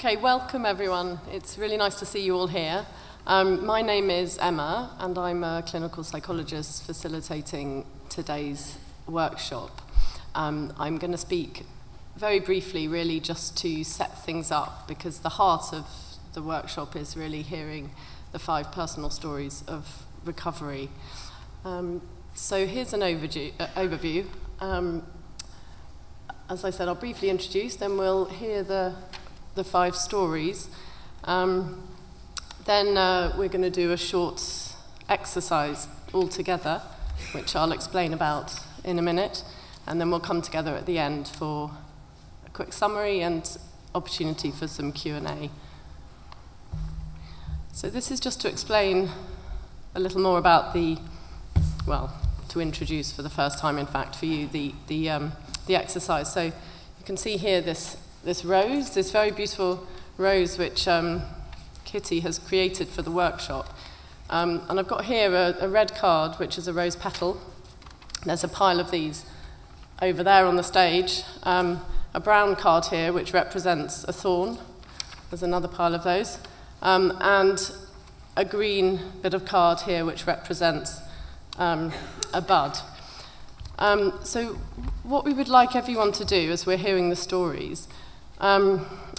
Okay, welcome everyone. It's really nice to see you all here. My name is Emma, and I'm a clinical psychologist facilitating today's workshop. I'm going to speak very briefly, really just to set things up, because the heart of the workshop is really hearing the 5 personal stories of recovery. So here's an overview. As I said, I'll briefly introduce, then we'll hear the 5 stories. Then we're going to do a short exercise all together, which I'll explain about in a minute, and then we'll come together at the end for a quick summary and opportunity for some Q&A. So this is just to explain a little more about to introduce for the first time, in fact, for you, the exercise. So you can see here this rose, this very beautiful rose which Kitty has created for the workshop. And I've got here a red card, which is a rose petal. There's a pile of these over there on the stage. A brown card here, which represents a thorn. There's another pile of those. And a green bit of card here, which represents a bud. So what we would like everyone to do as we're hearing the stories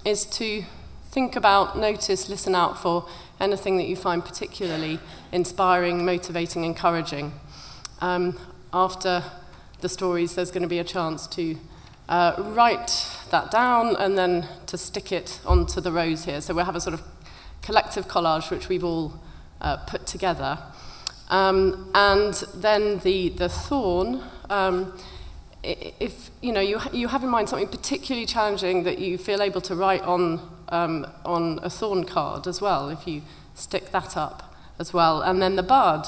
is to think about, notice, listen out for anything that you find particularly inspiring, motivating, encouraging. After the stories, there's going to be a chance to write that down and then to stick it onto the rows here. So we'll have a sort of collective collage which we've all put together. And then the thorn, if you have in mind something particularly challenging that you feel able to write on a thorn card as well, if you stick that up as well. And then the bud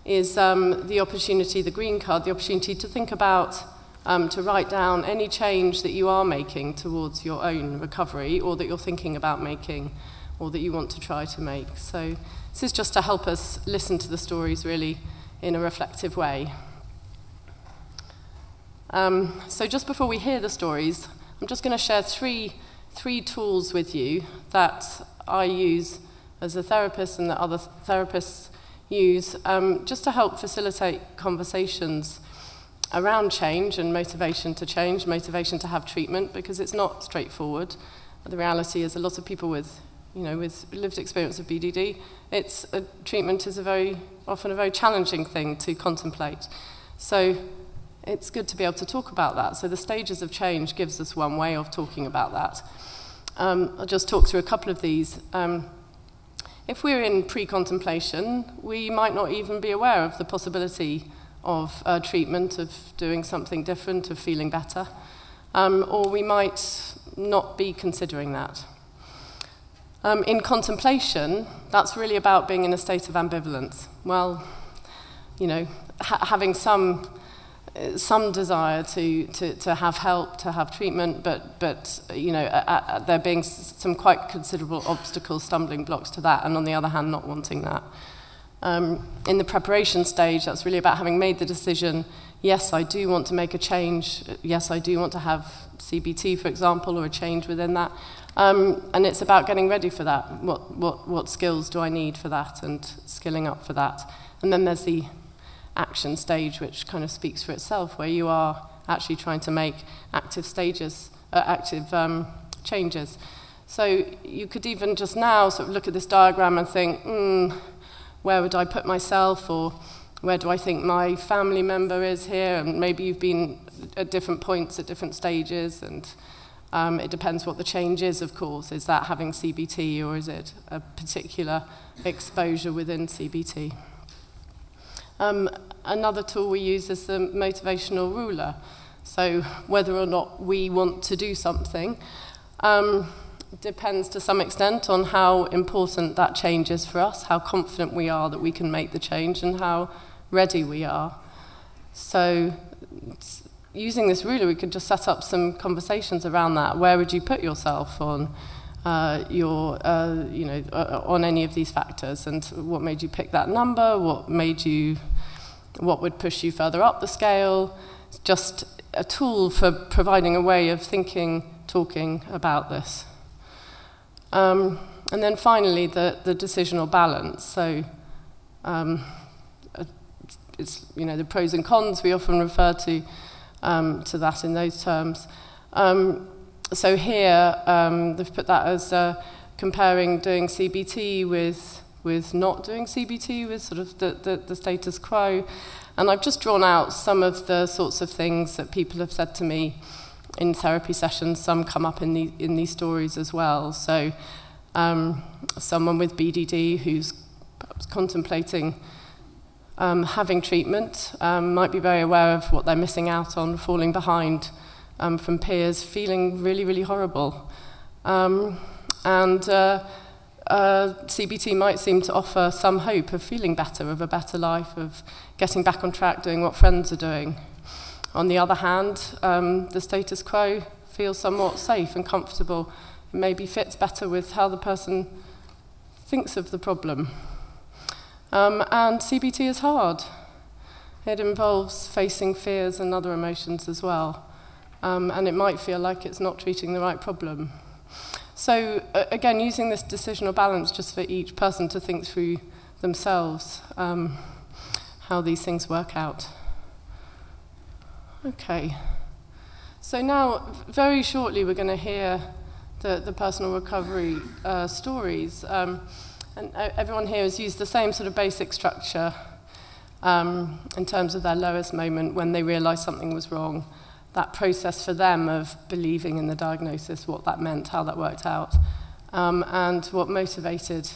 is the opportunity, the green card, the opportunity to think about, to write down any change that you are making towards your own recovery, or that you're thinking about making, or that you want to try to make. So this is just to help us listen to the stories really in a reflective way. So just before we hear the stories, I'm just going to share three tools with you that I use as a therapist and that other therapists use, just to help facilitate conversations around change and motivation to change, motivation to have treatment, because it's not straightforward. The reality is a lot of people with lived experience of BDD, treatment is often a very challenging thing to contemplate. So it's good to be able to talk about that. So the stages of change gives us one way of talking about that. I'll just talk through a couple of these. If we're in pre-contemplation, we might not even be aware of the possibility of treatment, of doing something different, of feeling better, or we might not be considering that. In contemplation, that's really about being in a state of ambivalence. Well, having some desire to have help, to have treatment, but there being some quite considerable obstacles, stumbling blocks to that, and on the other hand, not wanting that. In the preparation stage, that's really about having made the decision, yes, I do want to make a change, yes, I do want to have CBT, for example, or a change within that. And it's about getting ready for that. What skills do I need for that, and skilling up for that. And then there's the action stage, which kind of speaks for itself, where you are actually trying to make active changes. So you could even just now sort of look at this diagram and think, where would I put myself, or where do I think my family member is here? And maybe you've been at different points at different stages, and it depends what the change is, of course. Is that having CBT, or is it a particular exposure within CBT? Another tool we use is the motivational ruler. So whether or not we want to do something depends to some extent on how important that change is for us, how confident we are that we can make the change, and how ready we are. So using this ruler, we could just set up some conversations around that. Where would you put yourself on on any of these factors, and what made you pick that number? What would push you further up the scale? It's just a tool for providing a way of thinking, talking about this. And then finally, the decisional balance. So it's, the pros and cons, we often refer to that in those terms. So here, they've put that as comparing doing CBT with not doing CBT, with sort of the status quo. And I've just drawn out some of the sorts of things that people have said to me in therapy sessions. Some come up in these stories as well. So someone with BDD who's perhaps contemplating having treatment might be very aware of what they're missing out on, falling behind from peers, feeling really, really horrible. CBT might seem to offer some hope of feeling better, of a better life, of getting back on track, doing what friends are doing. On the other hand, the status quo feels somewhat safe and comfortable. It maybe fits better with how the person thinks of the problem. And CBT is hard. It involves facing fears and other emotions as well. And it might feel like it's not treating the right problem. So again, using this decisional balance just for each person to think through themselves how these things work out. Okay. So now, very shortly, we're going to hear the personal recovery stories. And everyone here has used the same sort of basic structure in terms of their lowest moment when they realised something was wrong. That process for them of believing in the diagnosis, what that meant, how that worked out, and what motivated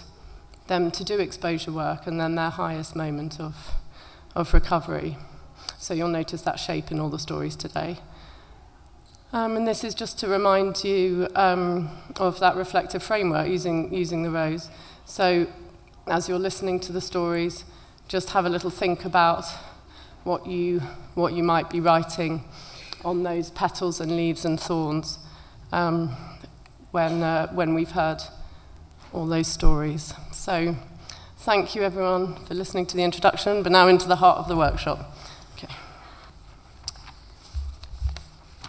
them to do exposure work, and then their highest moment of recovery. So you'll notice that shape in all the stories today. And this is just to remind you of that reflective framework using the rows. So as you're listening to the stories, just have a little think about what you might be writing on those petals and leaves and thorns when we've heard all those stories. So thank you everyone for listening to the introduction, but now into the heart of the workshop. Okay.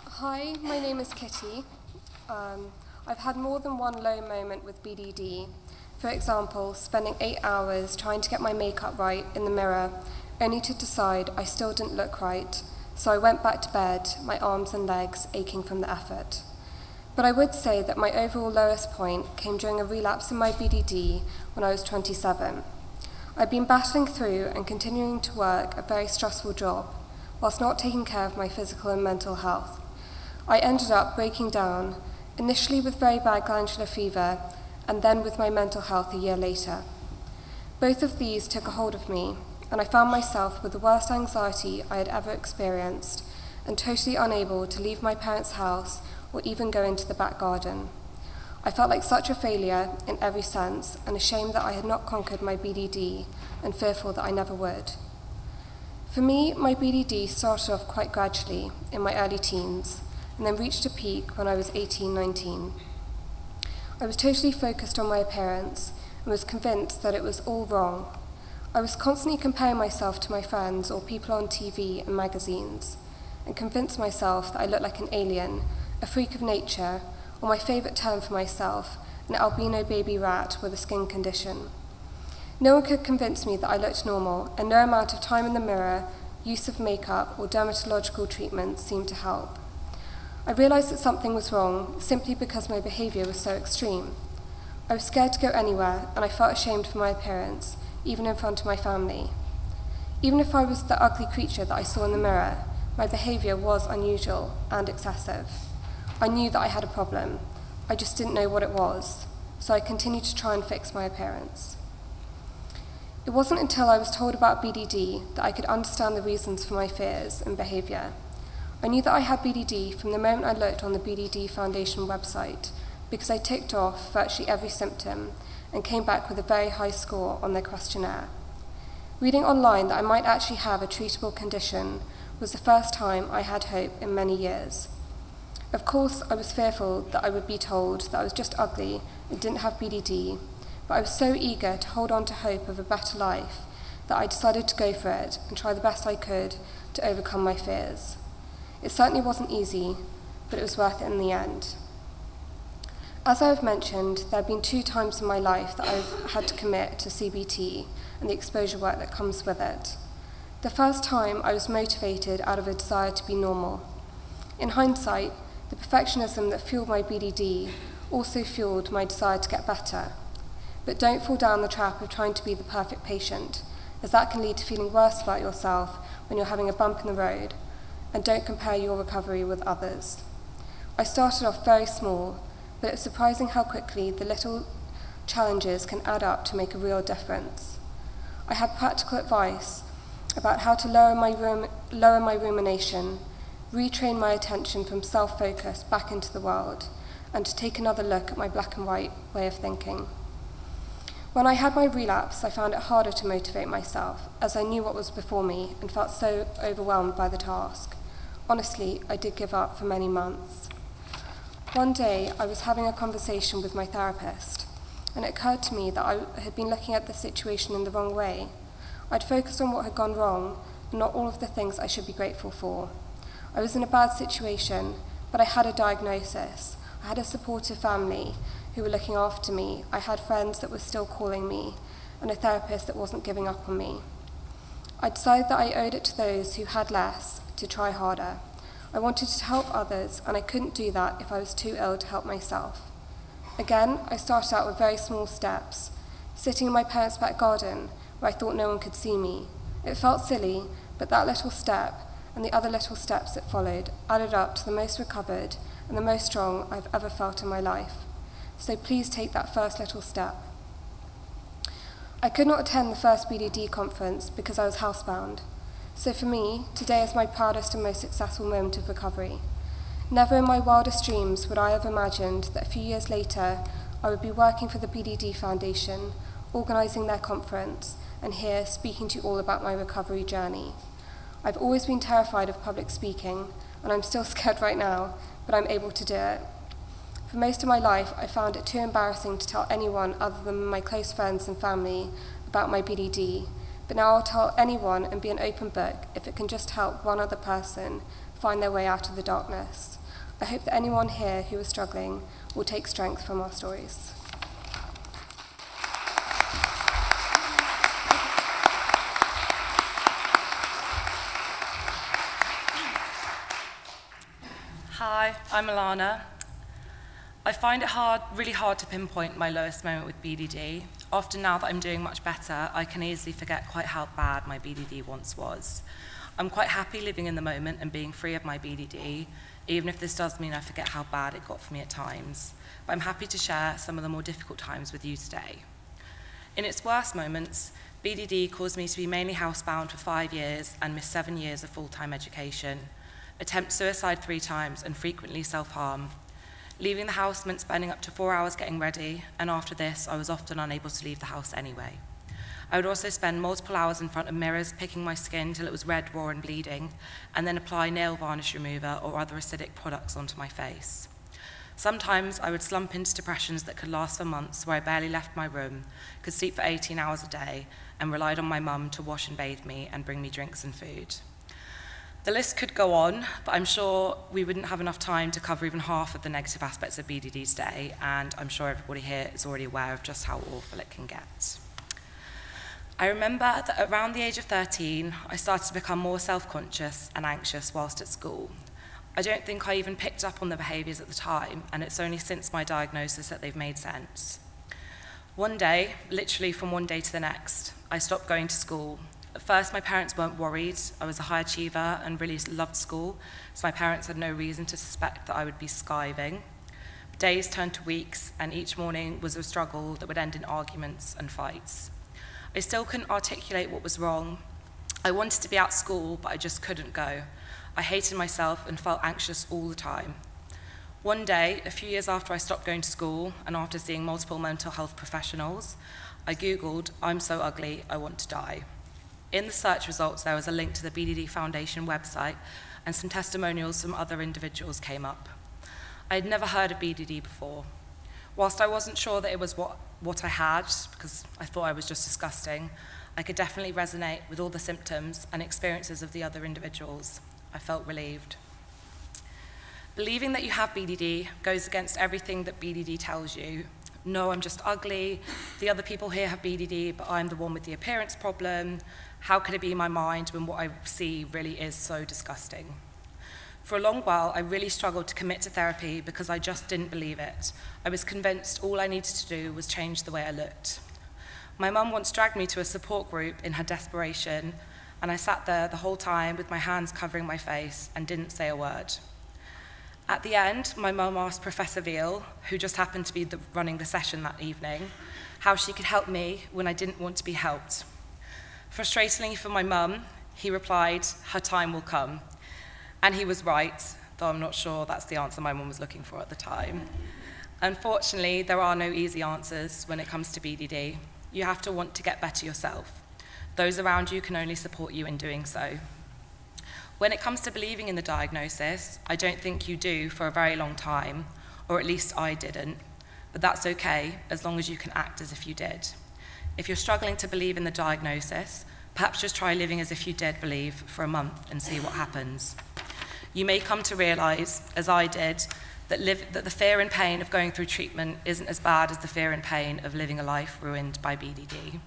Hi, my name is Kitty. I've had more than one low moment with BDD. For example, spending 8 hours trying to get my makeup right in the mirror, only to decide I still didn't look right. So I went back to bed, my arms and legs aching from the effort. But I would say that my overall lowest point came during a relapse in my BDD when I was 27. I'd been battling through and continuing to work a very stressful job, whilst not taking care of my physical and mental health. I ended up breaking down, initially with very bad glandular fever, and then with my mental health a year later. Both of these took a hold of me, and I found myself with the worst anxiety I had ever experienced, and totally unable to leave my parents' house or even go into the back garden. I felt like such a failure in every sense, and ashamed that I had not conquered my BDD, and fearful that I never would. For me, my BDD started off quite gradually in my early teens, and then reached a peak when I was 18, 19. I was totally focused on my appearance, and was convinced that it was all wrong. I was constantly comparing myself to my friends or people on TV and magazines, and convinced myself that I looked like an alien, a freak of nature, or my favourite term for myself, an albino baby rat with a skin condition. No one could convince me that I looked normal, and no amount of time in the mirror, use of makeup, or dermatological treatment seemed to help. I realised that something was wrong simply because my behaviour was so extreme. I was scared to go anywhere, and I felt ashamed for my appearance, even in front of my family. Even if I was the ugly creature that I saw in the mirror, my behaviour was unusual and excessive. I knew that I had a problem. I just didn't know what it was, so I continued to try and fix my appearance. It wasn't until I was told about BDD that I could understand the reasons for my fears and behaviour. I knew that I had BDD from the moment I looked on the BDD Foundation website, because I ticked off virtually every symptom and came back with a very high score on their questionnaire. Reading online that I might actually have a treatable condition was the first time I had hope in many years. Of course, I was fearful that I would be told that I was just ugly and didn't have BDD, but I was so eager to hold on to hope of a better life that I decided to go for it and try the best I could to overcome my fears. It certainly wasn't easy, but it was worth it in the end. As I have mentioned, there have been 2 times in my life that I've had to commit to CBT and the exposure work that comes with it. The first time I was motivated out of a desire to be normal. In hindsight, the perfectionism that fueled my BDD also fueled my desire to get better. But don't fall down the trap of trying to be the perfect patient, as that can lead to feeling worse about yourself when you're having a bump in the road, and don't compare your recovery with others. I started off very small, but it's surprising how quickly the little challenges can add up to make a real difference. I had practical advice about how to lower my rumination, retrain my attention from self-focus back into the world, and to take another look at my black and white way of thinking. When I had my relapse, I found it harder to motivate myself, as I knew what was before me and felt so overwhelmed by the task. Honestly, I did give up for many months. One day, I was having a conversation with my therapist, and it occurred to me that I had been looking at the situation in the wrong way. I'd focused on what had gone wrong, and not all of the things I should be grateful for. I was in a bad situation, but I had a diagnosis. I had a supportive family who were looking after me. I had friends that were still calling me, and a therapist that wasn't giving up on me. I decided that I owed it to those who had less to try harder. I wanted to help others, and I couldn't do that if I was too ill to help myself. Again, I started out with very small steps, sitting in my parents' back garden where I thought no one could see me. It felt silly, but that little step and the other little steps that followed added up to the most recovered and the most strong I've ever felt in my life. So please take that first little step. I could not attend the first BDD conference because I was housebound. So for me, today is my proudest and most successful moment of recovery. Never in my wildest dreams would I have imagined that a few years later I would be working for the BDD Foundation, organising their conference, and here speaking to you all about my recovery journey. I've always been terrified of public speaking, and I'm still scared right now, but I'm able to do it. For most of my life, I found it too embarrassing to tell anyone other than my close friends and family about my BDD. But now I'll tell anyone and be an open book if it can just help one other person find their way out of the darkness. I hope that anyone here who is struggling will take strength from our stories. Hi, I'm Alana. I find it really hard to pinpoint my lowest moment with BDD. Often now that I'm doing much better, I can easily forget quite how bad my BDD once was. I'm quite happy living in the moment and being free of my BDD, even if this does mean I forget how bad it got for me at times. But I'm happy to share some of the more difficult times with you today. In its worst moments, BDD caused me to be mainly housebound for 5 years and miss 7 years of full-time education, attempt suicide 3 times and frequently self-harm. Leaving the house meant spending up to 4 hours getting ready, and after this, I was often unable to leave the house anyway. I would also spend multiple hours in front of mirrors, picking my skin till it was red, raw, and bleeding, and then apply nail varnish remover or other acidic products onto my face. Sometimes I would slump into depressions that could last for months, where I barely left my room, could sleep for 18 hours a day, and relied on my mum to wash and bathe me and bring me drinks and food. The list could go on, but I'm sure we wouldn't have enough time to cover even half of the negative aspects of BDD today, and I'm sure everybody here is already aware of just how awful it can get. I remember that around the age of 13, I started to become more self-conscious and anxious whilst at school. I don't think I even picked up on the behaviours at the time, and it's only since my diagnosis that they've made sense. One day, literally from one day to the next, I stopped going to school. At first, my parents weren't worried. I was a high achiever and really loved school, so my parents had no reason to suspect that I would be skiving. Days turned to weeks, and each morning was a struggle that would end in arguments and fights. I still couldn't articulate what was wrong. I wanted to be at school, but I just couldn't go. I hated myself and felt anxious all the time. One day, a few years after I stopped going to school, and after seeing multiple mental health professionals, I Googled, "I'm so ugly, I want to die." In the search results, there was a link to the BDD Foundation website, and some testimonials from other individuals came up. I had never heard of BDD before. Whilst I wasn't sure that it was what I had, because I thought I was just disgusting, I could definitely resonate with all the symptoms and experiences of the other individuals. I felt relieved. Believing that you have BDD goes against everything that BDD tells you. No, I'm just ugly. The other people here have BDD, but I'm the one with the appearance problem. How could it be my mind when what I see really is so disgusting? For a long while, I really struggled to commit to therapy because I just didn't believe it. I was convinced all I needed to do was change the way I looked. My mum once dragged me to a support group in her desperation, and I sat there the whole time with my hands covering my face and didn't say a word. At the end, my mum asked Professor Veal, who just happened to be running the session that evening, how she could help me when I didn't want to be helped. Frustratingly for my mum, he replied, "Her time will come." And he was right, though I'm not sure that's the answer my mum was looking for at the time. Unfortunately, there are no easy answers when it comes to BDD. You have to want to get better yourself. Those around you can only support you in doing so. When it comes to believing in the diagnosis, I don't think you do for a very long time, or at least I didn't, but that's okay as long as you can act as if you did. If you're struggling to believe in the diagnosis, perhaps just try living as if you did believe for a month and see what happens. You may come to realize, as I did, that the fear and pain of going through treatment isn't as bad as the fear and pain of living a life ruined by BDD.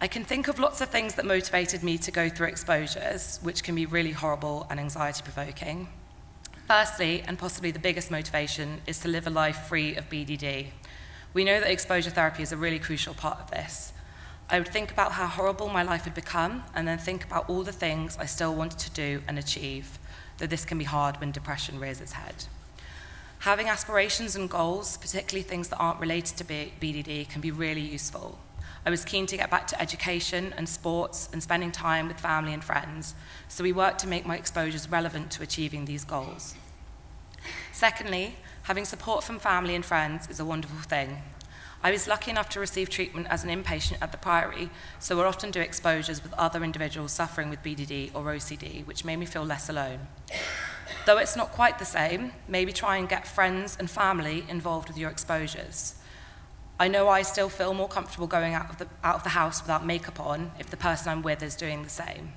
I can think of lots of things that motivated me to go through exposures, which can be really horrible and anxiety-provoking. Firstly, and possibly the biggest motivation, is to live a life free of BDD. We know that exposure therapy is a really crucial part of this. I would think about how horrible my life had become, and then think about all the things I still wanted to do and achieve, though this can be hard when depression rears its head. Having aspirations and goals, particularly things that aren't related to BDD, can be really useful. I was keen to get back to education and sports and spending time with family and friends, so we worked to make my exposures relevant to achieving these goals. Secondly, having support from family and friends is a wonderful thing. I was lucky enough to receive treatment as an inpatient at the Priory, so we'll often do exposures with other individuals suffering with BDD or OCD, which made me feel less alone. Though it's not quite the same, maybe try and get friends and family involved with your exposures. I know I still feel more comfortable going out of the house without makeup on if the person I'm with is doing the same.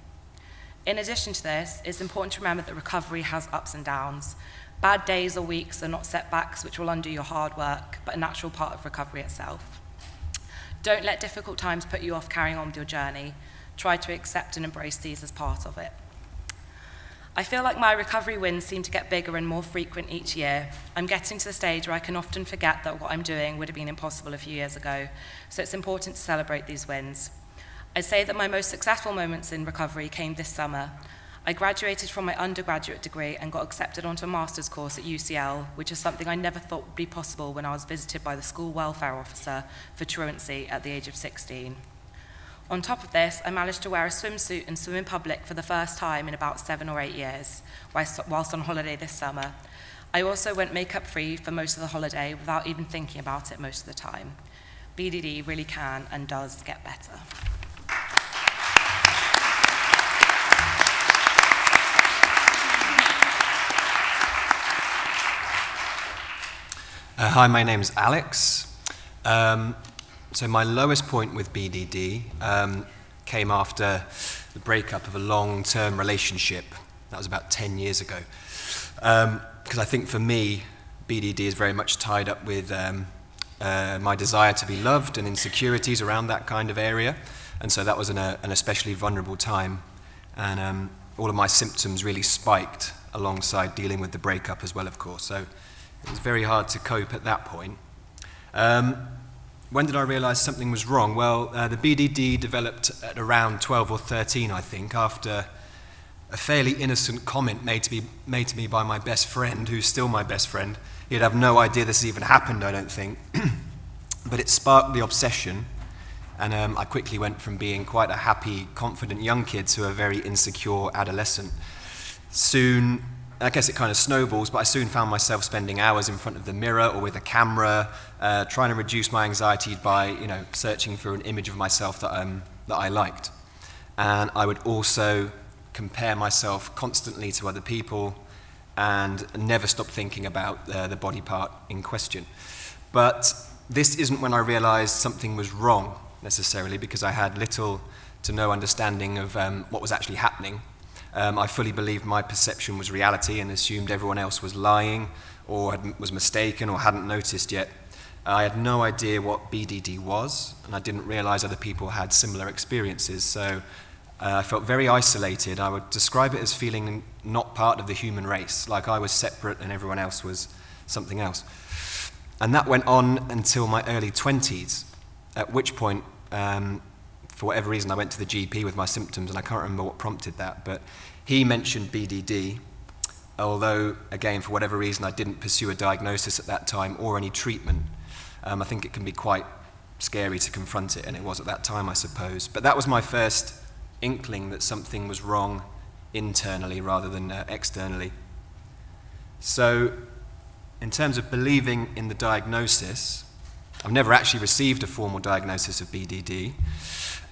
In addition to this, it's important to remember that recovery has ups and downs. Bad days or weeks are not setbacks which will undo your hard work, but a natural part of recovery itself. Don't let difficult times put you off carrying on with your journey. Try to accept and embrace these as part of it. I feel like my recovery wins seem to get bigger and more frequent each year. I'm getting to the stage where I can often forget that what I'm doing would have been impossible a few years ago, so it's important to celebrate these wins. I'd say that my most successful moments in recovery came this summer. I graduated from my undergraduate degree and got accepted onto a master's course at UCL, which is something I never thought would be possible when I was visited by the school welfare officer for truancy at the age of 16. On top of this, I managed to wear a swimsuit and swim in public for the first time in about 7 or 8 years, whilst on holiday this summer. I also went makeup-free for most of the holiday without even thinking about it most of the time. BDD really can and does get better. Hi, my name's Alex. So my lowest point with BDD came after the breakup of a long-term relationship. That was about 10 years ago. Because I think for me, BDD is very much tied up with my desire to be loved and insecurities around that kind of area. And so that was an especially vulnerable time. And all of my symptoms really spiked alongside dealing with the breakup as well, of course. So it was very hard to cope at that point. When did I realize something was wrong? Well, the BDD developed at around 12 or 13, I think, after a fairly innocent comment made to me by my best friend, who's still my best friend. He'd have no idea this even happened, I don't think. But it sparked the obsession, and I quickly went from being quite a happy, confident young kid to a very insecure adolescent. Soon, I guess it kind of snowballs, but I soon found myself spending hours in front of the mirror or with a camera, trying to reduce my anxiety by, searching for an image of myself that I liked. And I would also compare myself constantly to other people and never stop thinking about the body part in question. But this isn't when I realized something was wrong, necessarily, because I had little to no understanding of what was actually happening. I fully believed my perception was reality and assumed everyone else was lying or was mistaken or hadn't noticed yet. I had no idea what BDD was, and I didn't realize other people had similar experiences, so I felt very isolated. I would describe it as feeling not part of the human race, like I was separate and everyone else was something else. And that went on until my early 20s, at which point, for whatever reason, I went to the GP with my symptoms, and I can't remember what prompted that, but he mentioned BDD, although, again, for whatever reason, I didn't pursue a diagnosis at that time or any treatment. I think it can be quite scary to confront it, and it was at that time, I suppose. But that was my first inkling that something was wrong internally rather than externally. So, in terms of believing in the diagnosis, I've never actually received a formal diagnosis of BDD.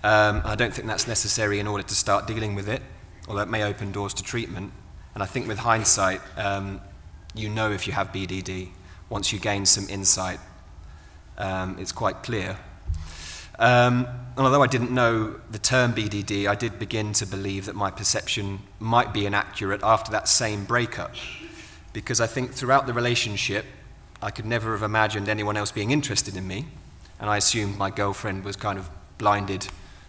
I don't think that's necessary in order to start dealing with it, although it may open doors to treatment. And I think with hindsight, you know if you have BDD. Once you gain some insight, it's quite clear. And although I didn't know the term BDD, I did begin to believe that my perception might be inaccurate after that same breakup. Because I think throughout the relationship, I could never have imagined anyone else being interested in me, and I assumed my girlfriend was kind of blinded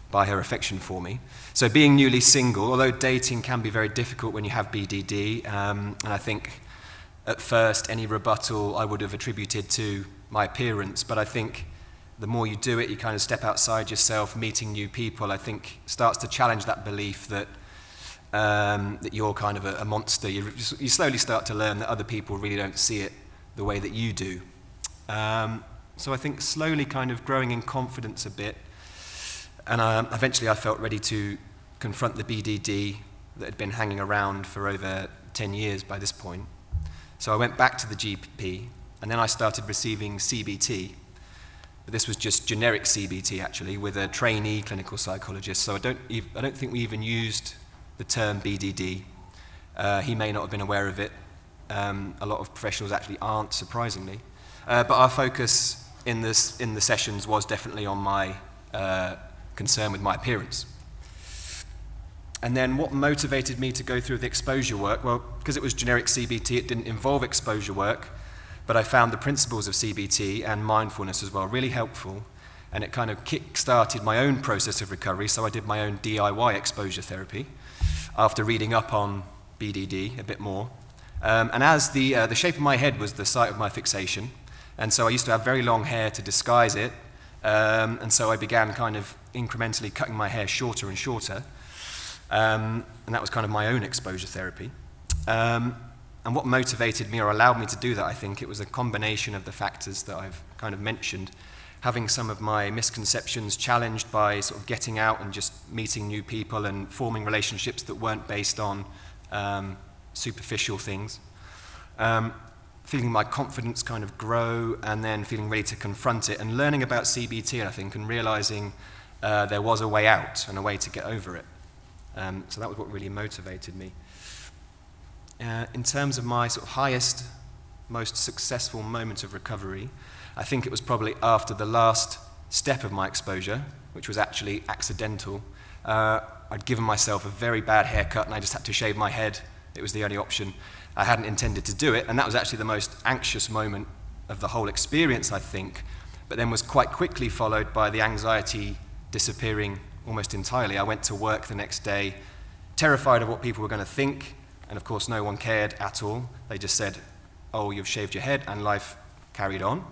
by her affection for me. So being newly single, although dating can be very difficult when you have BDD, and I think at first any rebuttal I would have attributed to my appearance, but I think the more you do it, you kind of step outside yourself, meeting new people, I think starts to challenge that belief that that you're kind of a monster. You slowly start to learn that other people really don't see it the way that you do. So I think slowly kind of growing in confidence a bit, and eventually I felt ready to confront the BDD that had been hanging around for over 10 years by this point. So I went back to the GP, and then I started receiving CBT. But this was just generic CBT, actually, with a trainee clinical psychologist. So I don't think we even used the term BDD. He may not have been aware of it. A lot of professionals actually aren't, surprisingly. But our focus in the sessions was definitely on my concern with my appearance. And then what motivated me to go through the exposure work? Well, because it was generic CBT, it didn't involve exposure work, but I found the principles of CBT and mindfulness as well really helpful, and it kind of kick-started my own process of recovery, so I did my own DIY exposure therapy after reading up on BDD a bit more. And as the shape of my head was the site of my fixation, and so I used to have very long hair to disguise it, and so I began kind of incrementally cutting my hair shorter and shorter, and that was kind of my own exposure therapy. And what motivated me or allowed me to do that, I think, it was a combination of the factors that I've kind of mentioned, having some of my misconceptions challenged by sort of getting out and just meeting new people and forming relationships that weren't based on superficial things, feeling my confidence kind of grow, and then feeling ready to confront it, and learning about CBT, I think, and realizing there was a way out and a way to get over it. So that was what really motivated me. In terms of my sort of highest, most successful moment of recovery, I think it was probably after the last step of my exposure, which was actually accidental. I'd given myself a very bad haircut, and I just had to shave my head. It was the only option. I hadn't intended to do it, and that was actually the most anxious moment of the whole experience, I think, but then was quite quickly followed by the anxiety disappearing almost entirely. I went to work the next day, terrified of what people were going to think, and of course no one cared at all. They just said, oh, you've shaved your head, and life carried on.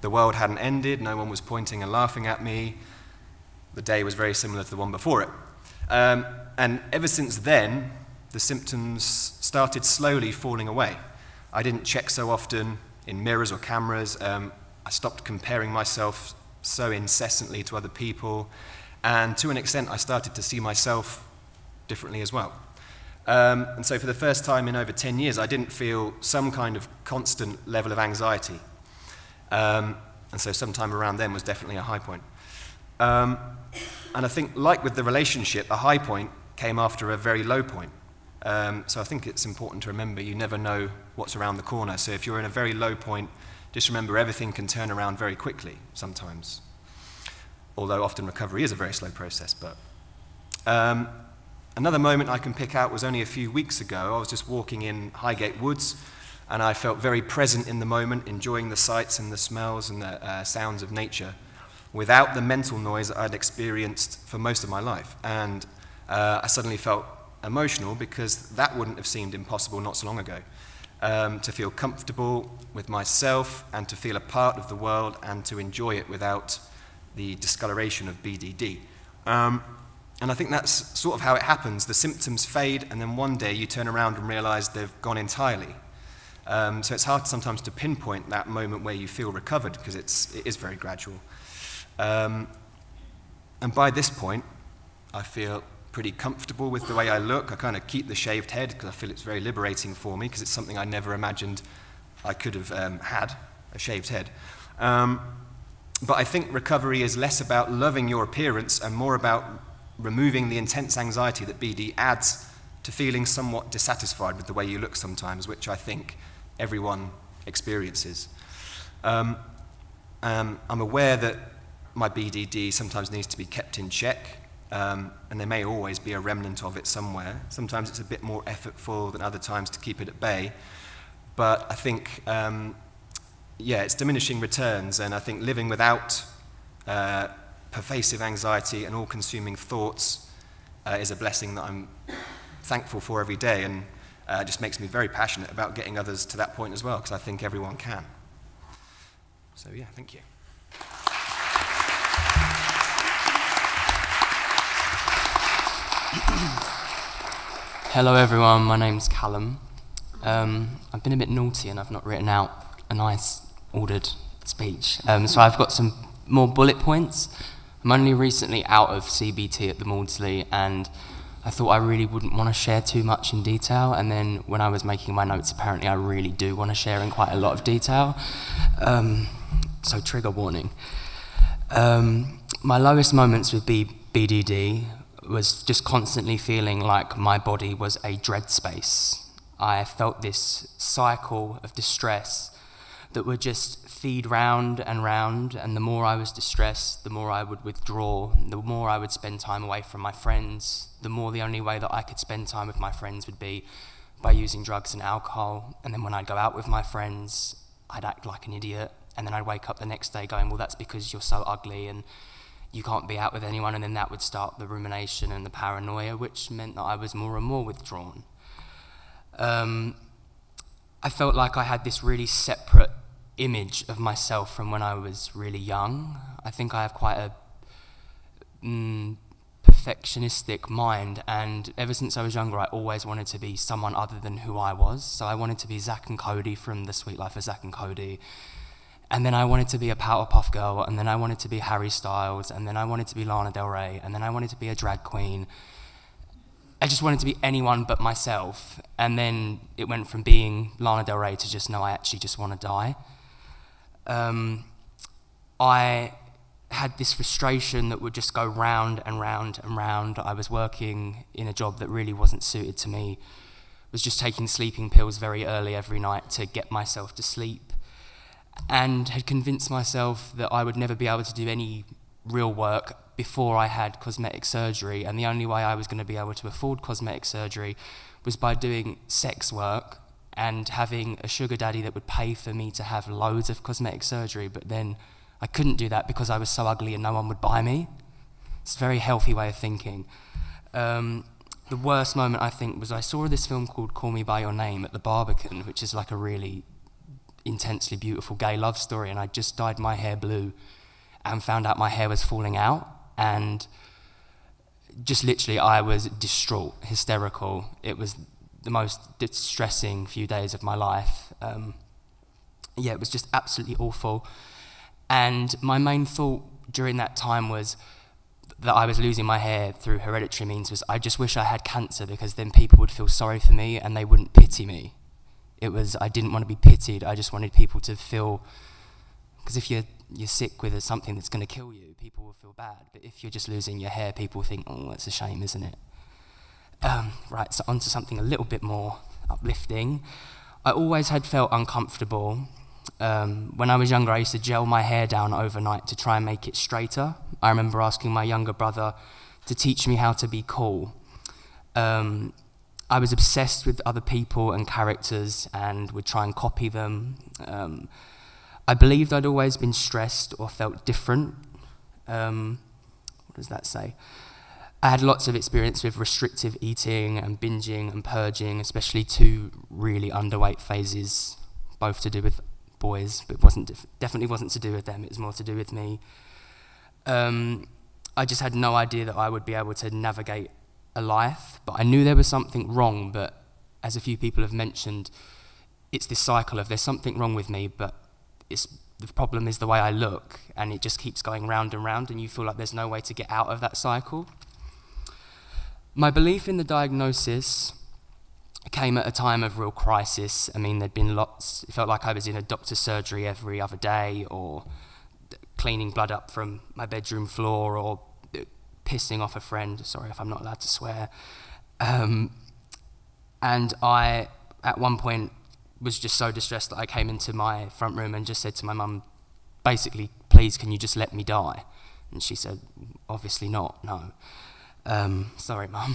The world hadn't ended, no one was pointing and laughing at me. The day was very similar to the one before it. And ever since then, the symptoms started slowly falling away. I didn't check so often in mirrors or cameras. I stopped comparing myself so incessantly to other people. And to an extent, I started to see myself differently as well. And so for the first time in over 10 years, I didn't feel some kind of constant level of anxiety. And so sometime around then was definitely a high point. And I think, like with the relationship, a high point came after a very low point. So I think it's important to remember you never know what's around the corner. So if you're in a very low point, just remember everything can turn around very quickly sometimes. Although often recovery is a very slow process. But, Another moment I can pick out was only a few weeks ago. I was just walking in Highgate Woods, and I felt very present in the moment, enjoying the sights and the smells and the sounds of nature, without the mental noise that I'd experienced for most of my life. And I suddenly felt emotional because that wouldn't have seemed impossible not so long ago. To feel comfortable with myself and to feel a part of the world and to enjoy it without the discoloration of BDD. And I think that's sort of how it happens. The symptoms fade, and then one day you turn around and realize they've gone entirely. So it's hard sometimes to pinpoint that moment where you feel recovered, because it is very gradual. And by this point, I feel pretty comfortable with the way I look. I kind of keep the shaved head because I feel it's very liberating for me, because it's something I never imagined I could have had, a shaved head. But I think recovery is less about loving your appearance and more about removing the intense anxiety that BD adds to feeling somewhat dissatisfied with the way you look sometimes, which I think everyone experiences. I'm aware that my BDD sometimes needs to be kept in check, and there may always be a remnant of it somewhere. Sometimes it's a bit more effortful than other times to keep it at bay, but I think, yeah, it's diminishing returns, and I think living without pervasive anxiety and all-consuming thoughts is a blessing that I'm thankful for every day, and it just makes me very passionate about getting others to that point as well, because I think everyone can. So yeah, thank you. Hello everyone, my name's Callum. I've been a bit naughty and I've not written out a nice ordered speech, so I've got some more bullet points. I'm only recently out of CBT at the Maudsley, and I thought I really wouldn't want to share too much in detail, and then when I was making my notes, apparently I really do want to share in quite a lot of detail, so trigger warning. My lowest moments with BDD was just constantly feeling like my body was a dread space. I felt this cycle of distress that would just feed round, and the more I was distressed, the more I would withdraw, the more I would spend time away from my friends, the more the only way that I could spend time with my friends would be by using drugs and alcohol, and then when I'd go out with my friends, I'd act like an idiot, and then I'd wake up the next day going, well, that's because you're so ugly and you can't be out with anyone, and then that would start the rumination and the paranoia, which meant that I was more and more withdrawn. I felt like I had this really separate image of myself from when I was really young. I think I have quite a perfectionistic mind, and ever since I was younger I always wanted to be someone other than who I was. So I wanted to be Zack and Cody from The Sweet Life of Zack and Cody, and then I wanted to be a Powerpuff Girl, and then I wanted to be Harry Styles, and then I wanted to be Lana Del Rey, and then I wanted to be a drag queen. I just wanted to be anyone but myself, and then it went from being Lana Del Rey to just, no, I actually just want to die. I had this frustration that would just go round and round and round. I was working in a job that really wasn't suited to me, was just taking sleeping pills very early every night to get myself to sleep, and had convinced myself that I would never be able to do any real work before I had cosmetic surgery, and the only way I was going to be able to afford cosmetic surgery was by doing sex work and having a sugar daddy that would pay for me to have loads of cosmetic surgery, but then I couldn't do that because I was so ugly and no one would buy me. It's a very healthy way of thinking. The worst moment, I think, was I saw this film called Call Me By Your Name at the Barbican, which is like a really intensely beautiful gay love story, and I just dyed my hair blue and found out my hair was falling out, and just literally I was distraught, hysterical. It was the most distressing few days of my life. Yeah, it was just absolutely awful. And my main thought during that time was that I was losing my hair through hereditary means was I just wish I had cancer, because then people would feel sorry for me and they wouldn't pity me. It was, I didn't want to be pitied, I just wanted people to feel, because if you're sick with something that's going to kill you, people will feel bad. But if you're just losing your hair, people think, oh, that's a shame, isn't it? Right, so on to something a little bit more uplifting. I always had felt uncomfortable. When I was younger, I used to gel my hair down overnight to try and make it straighter. I remember asking my younger brother to teach me how to be cool. I was obsessed with other people and characters and would try and copy them. I believed I'd always been stressed or felt different. What does that say? I had lots of experience with restrictive eating and binging and purging, especially 2 really underweight phases, both to do with boys, but definitely wasn't to do with them, it was more to do with me. I just had no idea that I would be able to navigate a life, but I knew there was something wrong, but as a few people have mentioned, it's this cycle of there's something wrong with me, but the problem is the way I look, and it just keeps going round and round, and you feel like there's no way to get out of that cycle. My belief in the diagnosis came at a time of real crisis. I mean, there'd been lots, it felt like I was in a doctor's surgery every other day, or cleaning blood up from my bedroom floor, or pissing off a friend, sorry if I'm not allowed to swear. And I, at one point, was just so distressed that I came into my front room and just said to my mum, basically, please, can you just let me die? And she said, obviously not, no. Sorry, Mum.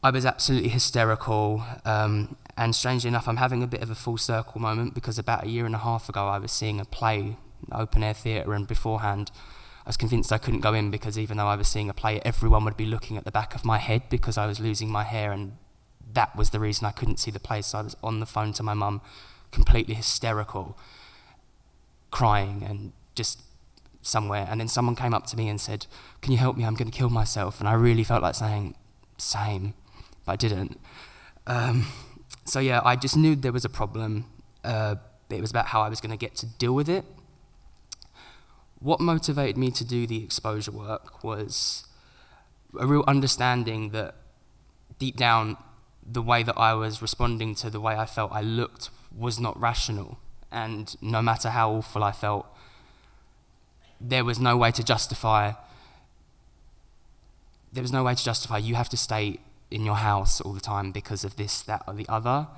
I was absolutely hysterical, and strangely enough, I'm having a bit of a full circle moment, because about 1.5 years ago, I was seeing a play, open air theatre, and beforehand, I was convinced I couldn't go in because even though I was seeing a play, everyone would be looking at the back of my head because I was losing my hair, and that was the reason I couldn't see the play. So I was on the phone to my mum, completely hysterical, crying and just somewhere. And then someone came up to me and said, can you help me? I'm going to kill myself. And I really felt like saying, same, but I didn't. So yeah, I just knew there was a problem. It was about how I was going to get to deal with it. What motivated me to do the exposure work was a real understanding that deep down, the way that I was responding to the way I felt I looked was not rational. And no matter how awful I felt, there was no way to justify you have to stay in your house all the time because of this, that, or the other.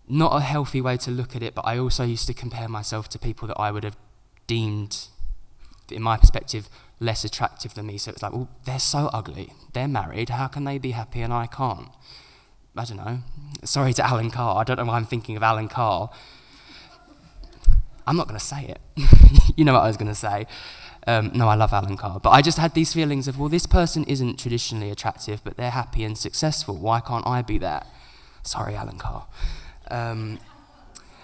Not a healthy way to look at it, but I also used to compare myself to people that I would have deemed, in my perspective, less attractive than me. So it's like, well, they're so ugly, they're married, how can they be happy and I can't? I don't know. Sorry to Alan Carr, I don't know why I'm thinking of Alan Carr. I'm not going to say it. You know what I was going to say. No, I love Alan Carr. But I just had these feelings of, well, this person isn't traditionally attractive, but they're happy and successful. Why can't I be that? Sorry, Alan Carr.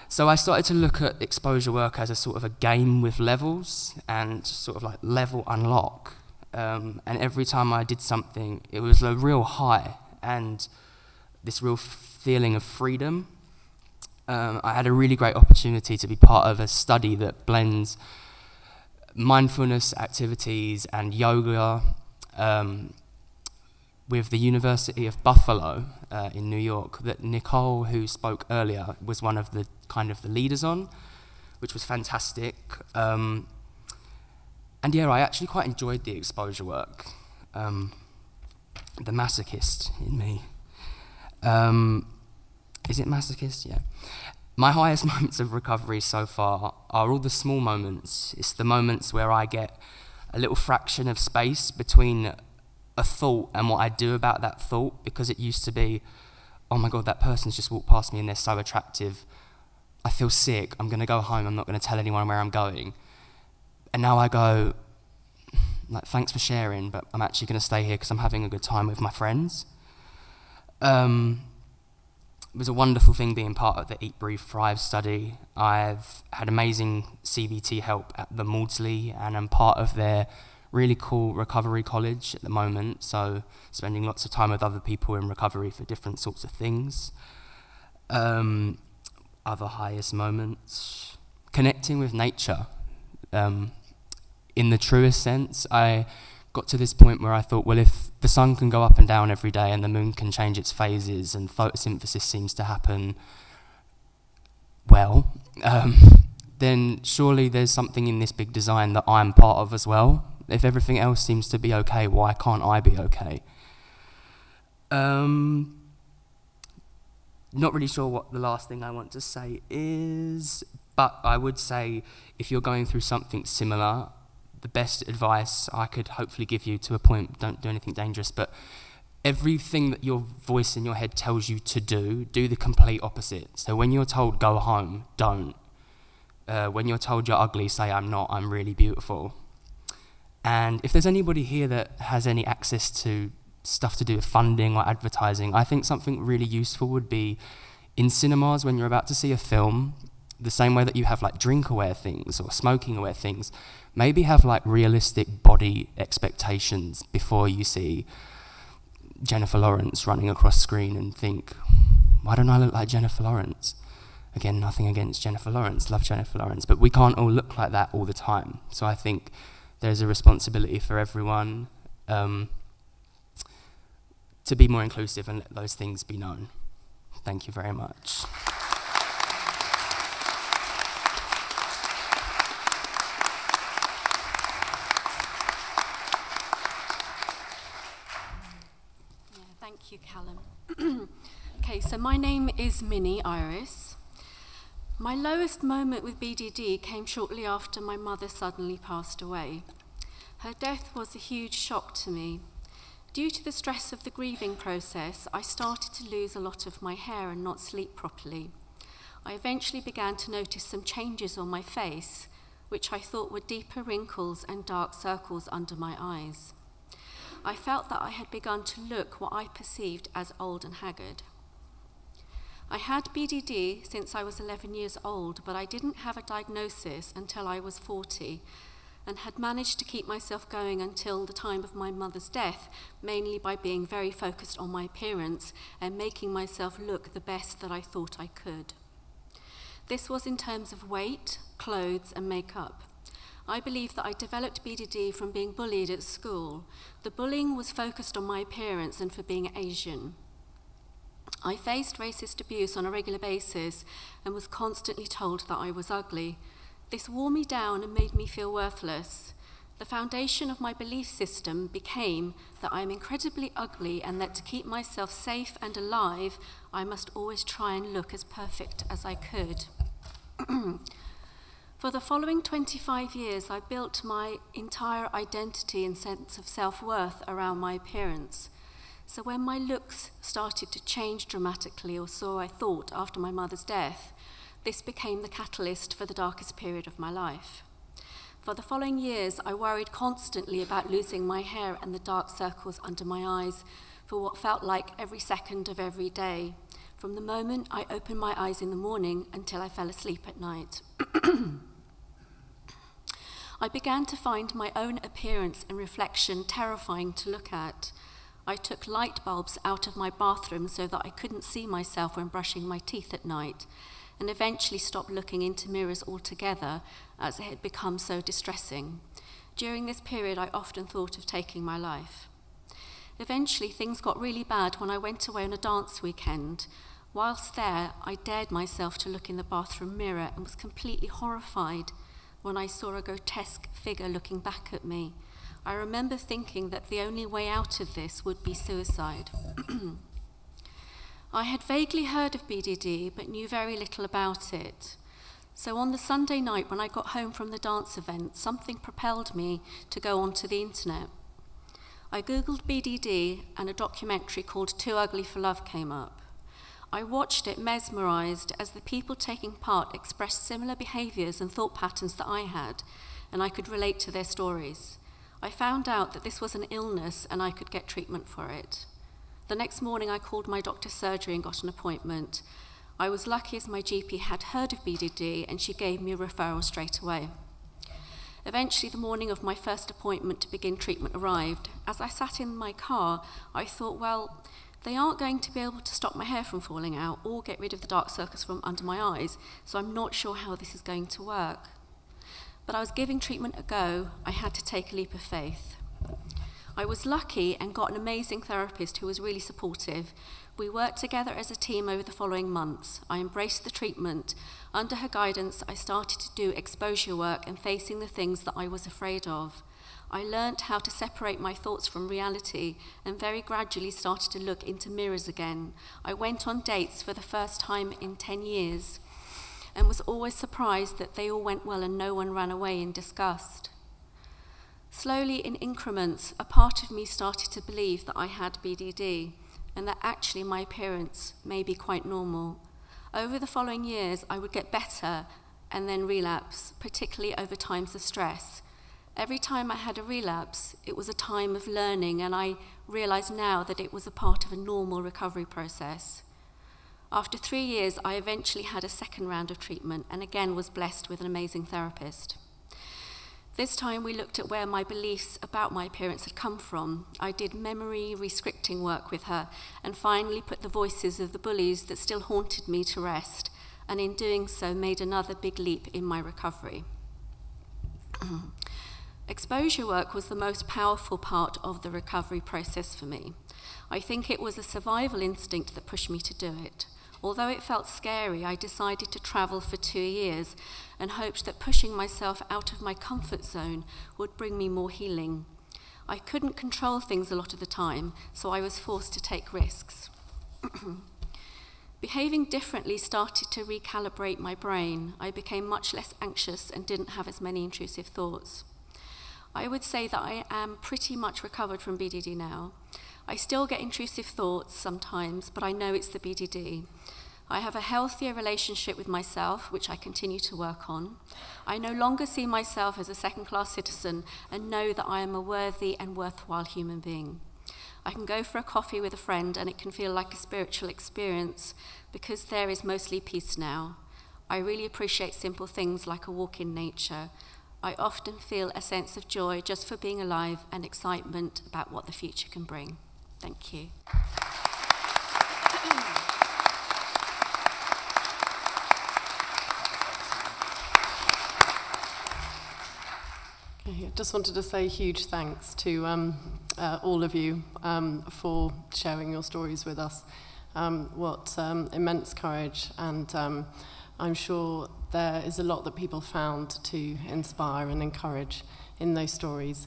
So I started to look at exposure work as a sort of a game with levels and sort of like level unlock. And every time I did something, it was a real high and this real feeling of freedom. I had a really great opportunity to be part of a study that blends mindfulness activities and yoga with the University of Buffalo in New York that Nicole, who spoke earlier, was one of the kind of the leaders on, which was fantastic. And yeah, I actually quite enjoyed the exposure work. The masochist in me. Is it masochist? Yeah. My highest moments of recovery so far are all the small moments. It's the moments where I get a little fraction of space between a thought and what I do about that thought, because it used to be, oh my God, that person's just walked past me and they're so attractive. I feel sick, I'm going to go home, I'm not going to tell anyone where I'm going. And now I go, like, thanks for sharing, but I'm actually going to stay here because I'm having a good time with my friends. It was a wonderful thing being part of the Eat, Breathe, Thrive study. I've had amazing CBT help at the Maudsley, and I'm part of their really cool recovery college at the moment, so spending lots of time with other people in recovery for different sorts of things. Other highest moments, connecting with nature. In the truest sense, I got to this point where I thought, well, if the sun can go up and down every day and the moon can change its phases and photosynthesis seems to happen well, then surely there's something in this big design that I'm part of as well. If everything else seems to be okay, why can't I be okay? Not really sure what the last thing I want to say is, but I would say if you're going through something similar, the best advice I could hopefully give you, to a point, don't do anything dangerous, but everything that your voice in your head tells you to do the complete opposite. So when you're told go home, don't. When you're told you're ugly, say I'm not, I'm really beautiful. And if there's anybody here that has any access to stuff to do with funding or advertising, I think something really useful would be in cinemas when you're about to see a film, the same way that you have like drink-aware things or smoking-aware things, maybe have like realistic body expectations before you see Jennifer Lawrence running across screen and think, why don't I look like Jennifer Lawrence? Again, nothing against Jennifer Lawrence, love Jennifer Lawrence, but we can't all look like that all the time. So I think there's a responsibility for everyone to be more inclusive and let those things be known. Thank you very much. Thank you, Callum. Okay, so my name is Minnie Iris. My lowest moment with BDD came shortly after my mother suddenly passed away. Her death was a huge shock to me. Due to the stress of the grieving process, I started to lose a lot of my hair and not sleep properly. I eventually began to notice some changes on my face, which I thought were deeper wrinkles and dark circles under my eyes. I felt that I had begun to look what I perceived as old and haggard. I had BDD since I was 11 years old, but I didn't have a diagnosis until I was 40, and had managed to keep myself going until the time of my mother's death, mainly by being very focused on my appearance and making myself look the best that I thought I could. This was in terms of weight, clothes, and makeup. I believe that I developed BDD from being bullied at school. The bullying was focused on my appearance and for being Asian. I faced racist abuse on a regular basis and was constantly told that I was ugly. This wore me down and made me feel worthless. The foundation of my belief system became that I am incredibly ugly and that to keep myself safe and alive, I must always try and look as perfect as I could. For the following 25 years, I built my entire identity and sense of self-worth around my appearance. So when my looks started to change dramatically, or so I thought after my mother's death, this became the catalyst for the darkest period of my life. For the following years, I worried constantly about losing my hair and the dark circles under my eyes for what felt like every second of every day, from the moment I opened my eyes in the morning until I fell asleep at night. I began to find my own appearance and reflection terrifying to look at. I took light bulbs out of my bathroom so that I couldn't see myself when brushing my teeth at night, and eventually stopped looking into mirrors altogether as it had become so distressing. During this period, I often thought of taking my life. Eventually, things got really bad when I went away on a dance weekend. Whilst there, I dared myself to look in the bathroom mirror and was completely horrified when I saw a grotesque figure looking back at me. I remember thinking that the only way out of this would be suicide. I had vaguely heard of BDD, but knew very little about it. So on the Sunday night when I got home from the dance event, something propelled me to go onto the internet. I Googled BDD and a documentary called Too Ugly for Love came up. I watched it mesmerized as the people taking part expressed similar behaviors and thought patterns that I had, and I could relate to their stories. I found out that this was an illness and I could get treatment for it. The next morning I called my doctor's surgery and got an appointment. I was lucky as my GP had heard of BDD and she gave me a referral straight away. Eventually the morning of my first appointment to begin treatment arrived. As I sat in my car, I thought, well, they aren't going to be able to stop my hair from falling out or get rid of the dark circles from under my eyes, so I'm not sure how this is going to work. But I was giving treatment a go. I had to take a leap of faith. I was lucky and got an amazing therapist who was really supportive. We worked together as a team over the following months. I embraced the treatment. Under her guidance, I started to do exposure work and facing the things that I was afraid of. I learnt how to separate my thoughts from reality and very gradually started to look into mirrors again. I went on dates for the first time in 10 years and was always surprised that they all went well and no one ran away in disgust. Slowly, in increments, a part of me started to believe that I had BDD and that actually my appearance may be quite normal. Over the following years, I would get better and then relapse, particularly over times of stress. Every time I had a relapse, it was a time of learning, and I realize now that it was a part of a normal recovery process. After 3 years, I eventually had a second round of treatment and again was blessed with an amazing therapist. This time we looked at where my beliefs about my appearance had come from. I did memory rescripting work with her and finally put the voices of the bullies that still haunted me to rest, and in doing so made another big leap in my recovery. Exposure work was the most powerful part of the recovery process for me. I think it was a survival instinct that pushed me to do it. Although it felt scary, I decided to travel for 2 years and hoped that pushing myself out of my comfort zone would bring me more healing. I couldn't control things a lot of the time, so I was forced to take risks. Behaving differently started to recalibrate my brain. I became much less anxious and didn't have as many intrusive thoughts. I would say that I am pretty much recovered from BDD now. I still get intrusive thoughts sometimes, but I know it's the BDD. I have a healthier relationship with myself, which I continue to work on. I no longer see myself as a second-class citizen and know that I am a worthy and worthwhile human being. I can go for a coffee with a friend and it can feel like a spiritual experience because there is mostly peace now. I really appreciate simple things like a walk in nature. I often feel a sense of joy just for being alive and excitement about what the future can bring. Thank you. I just wanted to say huge thanks to all of you for sharing your stories with us. What immense courage, and I'm sure there is a lot that people found to inspire and encourage in those stories.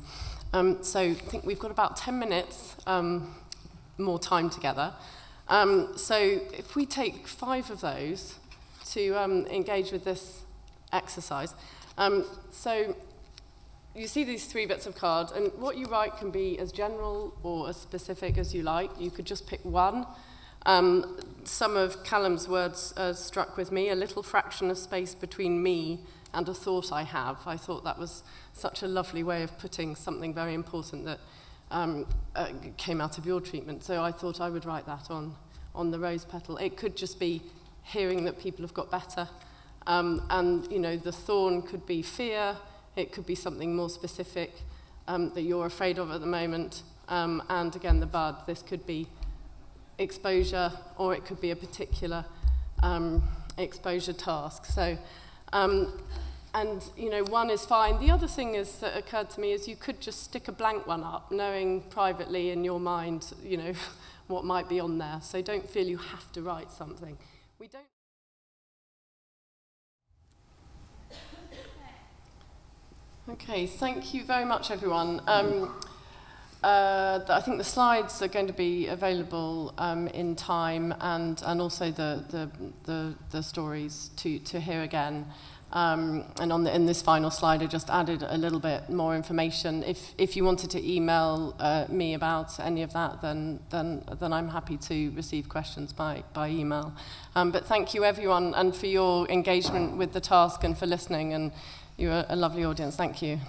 So I think we've got about 10 minutes more time together. So if we take 5 of those to engage with this exercise. So you see these 3 bits of card, and what you write can be as general or as specific as you like. You could just pick one. Some of Callum's words struck with me, a little fraction of space between me and a thought I have. I thought that was such a lovely way of putting something very important that came out of your treatment. So I thought I would write that on the rose petal. It could just be hearing that people have got better. And, you know, the thorn could be fear. It could be something more specific that you're afraid of at the moment. And again, the bud, this could be exposure, or it could be a particular exposure task. So, and you know, one is fine. The other thing is that occurred to me is you could just stick a blank one up, knowing privately in your mind, you know, what might be on there. So don't feel you have to write something. We don't. Okay, thank you very much, everyone. I think the slides are going to be available in time, and also the stories to hear again. And in this final slide, I just added a little bit more information. If you wanted to email me about any of that, then I'm happy to receive questions by email. But thank you, everyone, and for your engagement with the task and for listening. And you're a lovely audience. Thank you.